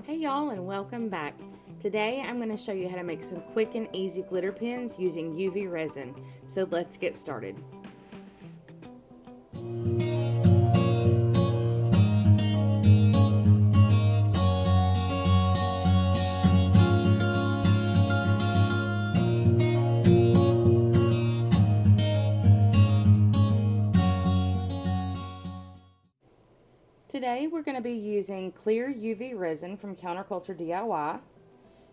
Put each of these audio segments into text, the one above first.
Hey y'all, and welcome back. Today I'm going to show you how to make some quick and easy glitter pens using UV resin. So let's get started. Today we're going to be using clear UV resin from Counterculture DIY.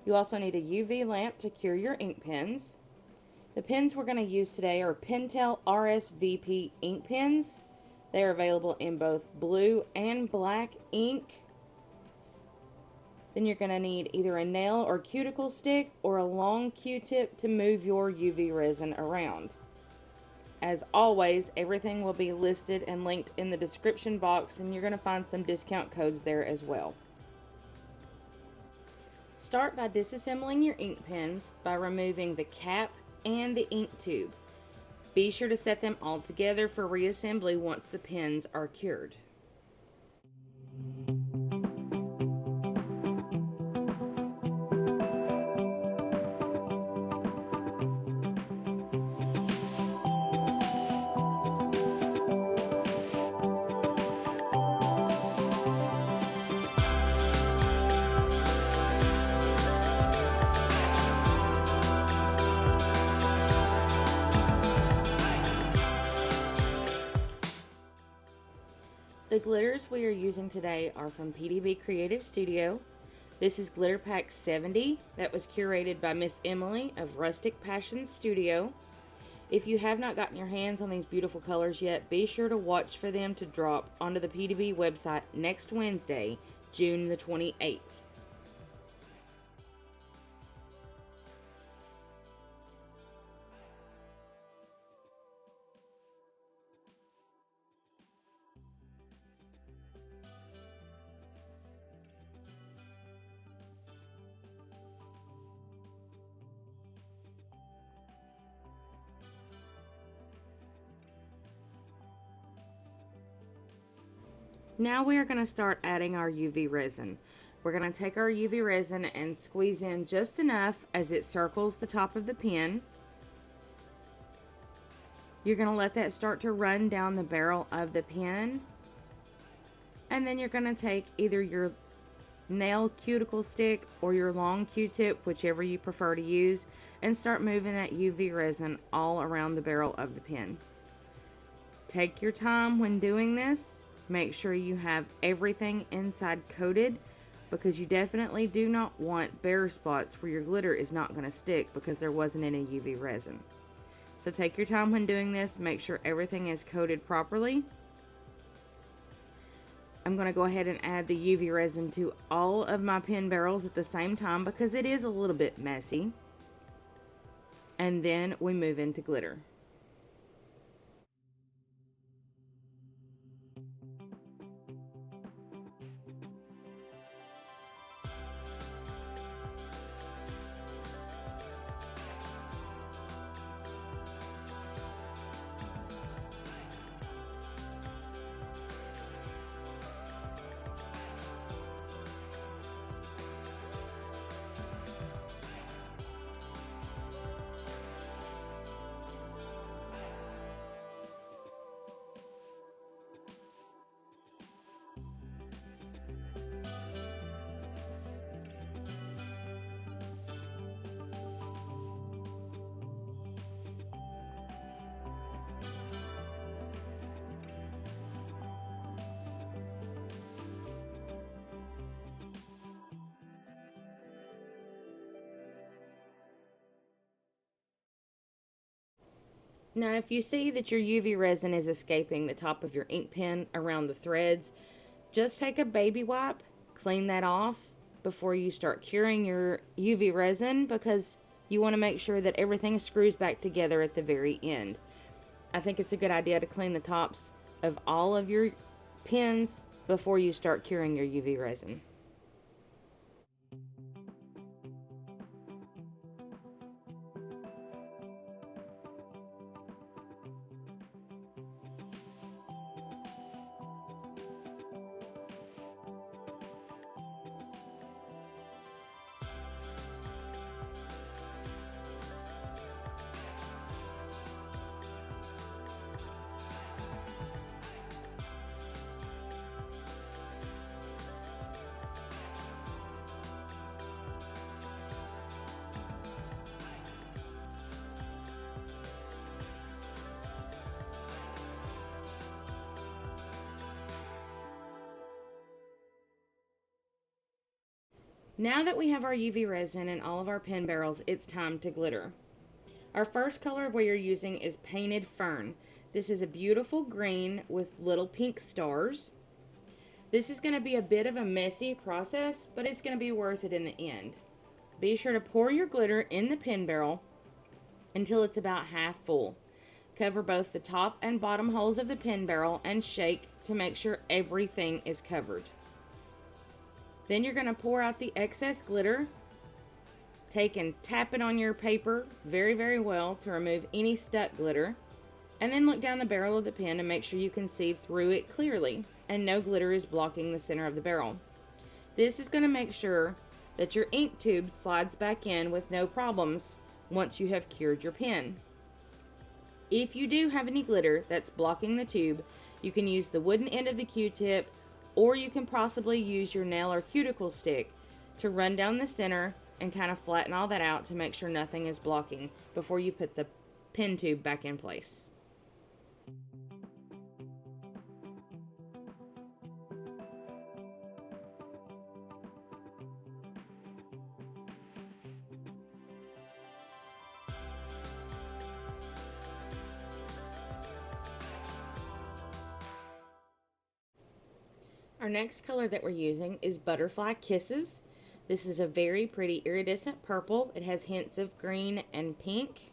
You also need a UV lamp to cure your ink pens. The pens we're going to use today are Pentel R.S.V.P ink pens. They are available in both blue and black ink. Then you're going to need either a nail or cuticle stick or a long Q-tip to move your UV resin around. As always, everything will be listed and linked in the description box, and you're going to find some discount codes there as well. Start by disassembling your ink pens by removing the cap and the ink tube. Be sure to set them all together for reassembly once the pens are cured. The glitters we are using today are from PDB Creative Studio. This is Glitter Pack 70 that was curated by Miss Emily of Rustic Passions Studio. If you have not gotten your hands on these beautiful colors yet, be sure to watch for them to drop onto the PDB website next Wednesday, June the 28th. Now we are going to start adding our UV resin. We're going to take our UV resin and squeeze in just enough as it circles the top of the pen. You're going to let that start to run down the barrel of the pen. And then you're going to take either your nail cuticle stick or your long Q-tip, whichever you prefer to use, and start moving that UV resin all around the barrel of the pen. Take your time when doing this. Make sure you have everything inside coated, because you definitely do not want bare spots where your glitter is not going to stick because there wasn't any UV resin. So take your time when doing this. Make sure everything is coated properly. I'm going to go ahead and add the UV resin to all of my pen barrels at the same time because it is a little bit messy. And then we move into glitter. Now, if you see that your UV resin is escaping the top of your ink pen around the threads, just take a baby wipe, clean that off before you start curing your UV resin, because you want to make sure that everything screws back together at the very end. I think it's a good idea to clean the tops of all of your pens before you start curing your UV resin. Now that we have our UV resin in all of our pen barrels, it's time to glitter. Our first color we are using is Painted Fern. This is a beautiful green with little pink stars. This is going to be a bit of a messy process, but it's going to be worth it in the end. Be sure to pour your glitter in the pen barrel until it's about half full. Cover both the top and bottom holes of the pen barrel and shake to make sure everything is covered. Then you're going to pour out the excess glitter. Take and tap it on your paper very, very well to remove any stuck glitter. And then look down the barrel of the pen and make sure you can see through it clearly and no glitter is blocking the center of the barrel. This is going to make sure that your ink tube slides back in with no problems once you have cured your pen. If you do have any glitter that's blocking the tube, you can use the wooden end of the Q-tip, or you can possibly use your nail or cuticle stick to run down the center and kind of flatten all that out to make sure nothing is blocking before you put the pen tube back in place. Our next color that we're using is Butterfly Kisses. This is a very pretty iridescent purple. It has hints of green and pink.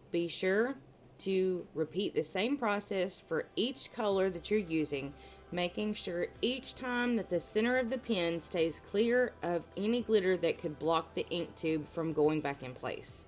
Be sure to repeat the same process for each color that you're using, making sure each time that the center of the pen stays clear of any glitter that could block the ink tube from going back in place.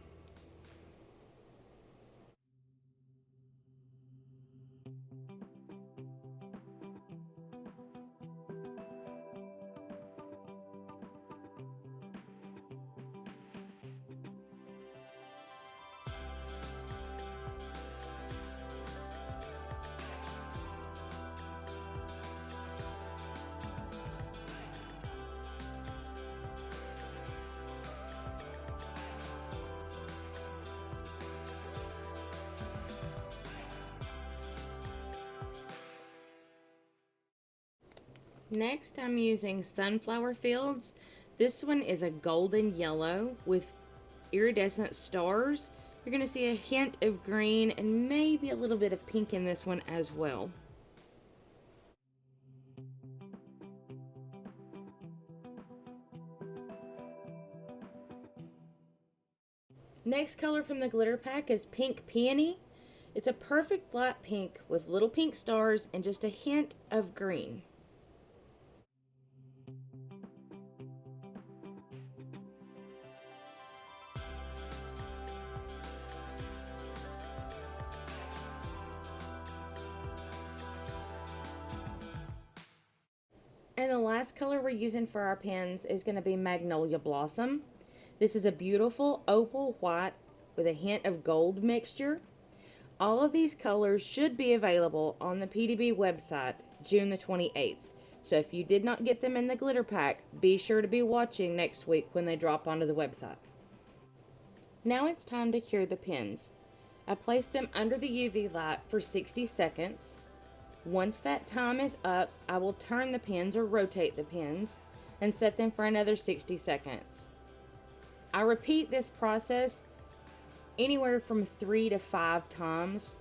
Next, I'm using Sunflower Fields. This one is a golden yellow with iridescent stars. You're going to see a hint of green and maybe a little bit of pink in this one as well. Next color from the glitter pack is Pink Peony. It's a perfect black pink with little pink stars and just a hint of green. And the last color we're using for our pens is going to be Magnolia Blossom. This is a beautiful opal white with a hint of gold mixture. All of these colors should be available on the PDB website June the 28th. So if you did not get them in the glitter pack, be sure to be watching next week when they drop onto the website. Now it's time to cure the pens. I place them under the UV light for 60 seconds. Once that time is up, I will turn the pens or rotate the pens and set them for another 60 seconds. I repeat this process anywhere from 3 to 5 times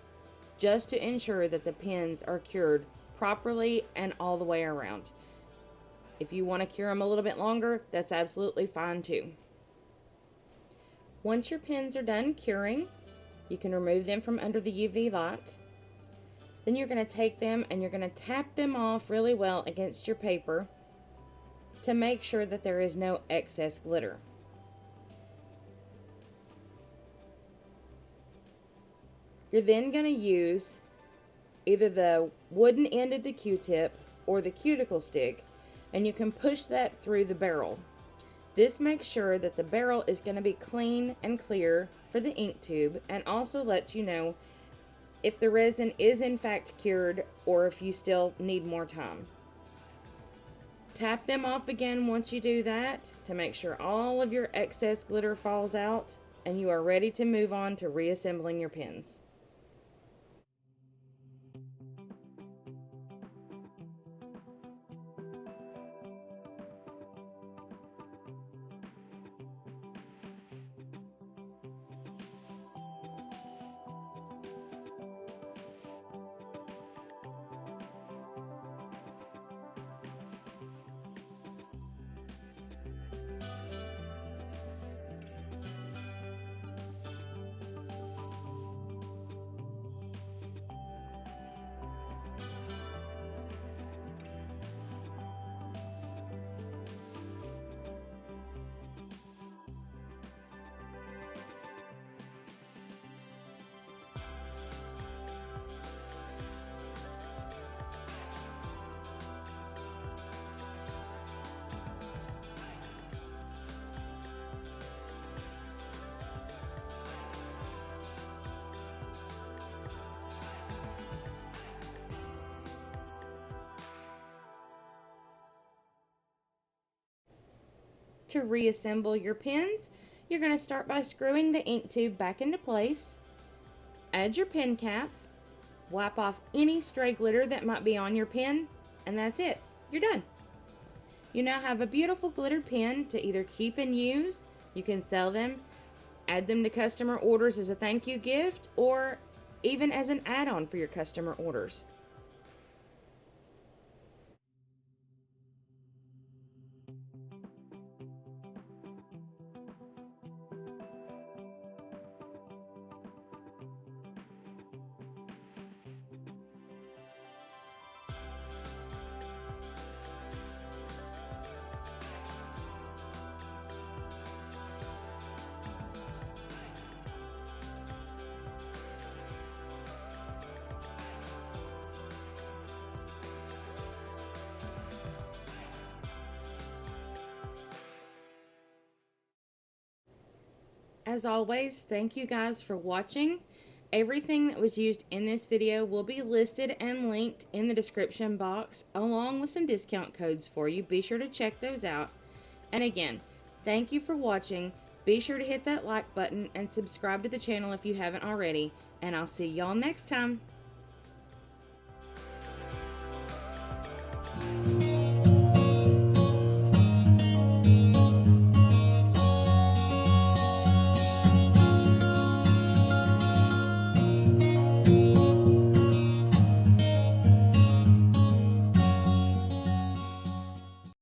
just to ensure that the pens are cured properly and all the way around. If you want to cure them a little bit longer, that's absolutely fine too. Once your pens are done curing, you can remove them from under the UV light. Then you're going to take them and you're going to tap them off really well against your paper to make sure that there is no excess glitter. You're then going to use either the wooden end of the Q-tip or the cuticle stick, and you can push that through the barrel. This makes sure that the barrel is going to be clean and clear for the ink tube, and also lets you know if the resin is in fact cured or if you still need more time. Tap them off again once you do that to make sure all of your excess glitter falls out and you are ready to move on to reassembling your pens. to reassemble your pens, you're going to start by screwing the ink tube back into place. Add your pen cap. Wipe off any stray glitter that might be on your pen, and that's it. You're done. You now have a beautiful glittered pen to either keep and use. You can sell them, add them to customer orders as a thank you gift, or even as an add-on for your customer orders. As always, thank you guys for watching. Everything that was used in this video will be listed and linked in the description box, along with some discount codes for you. Be sure to check those out. And again, thank you for watching. Be sure to hit that like button and subscribe to the channel if you haven't already. And I'll see y'all next time.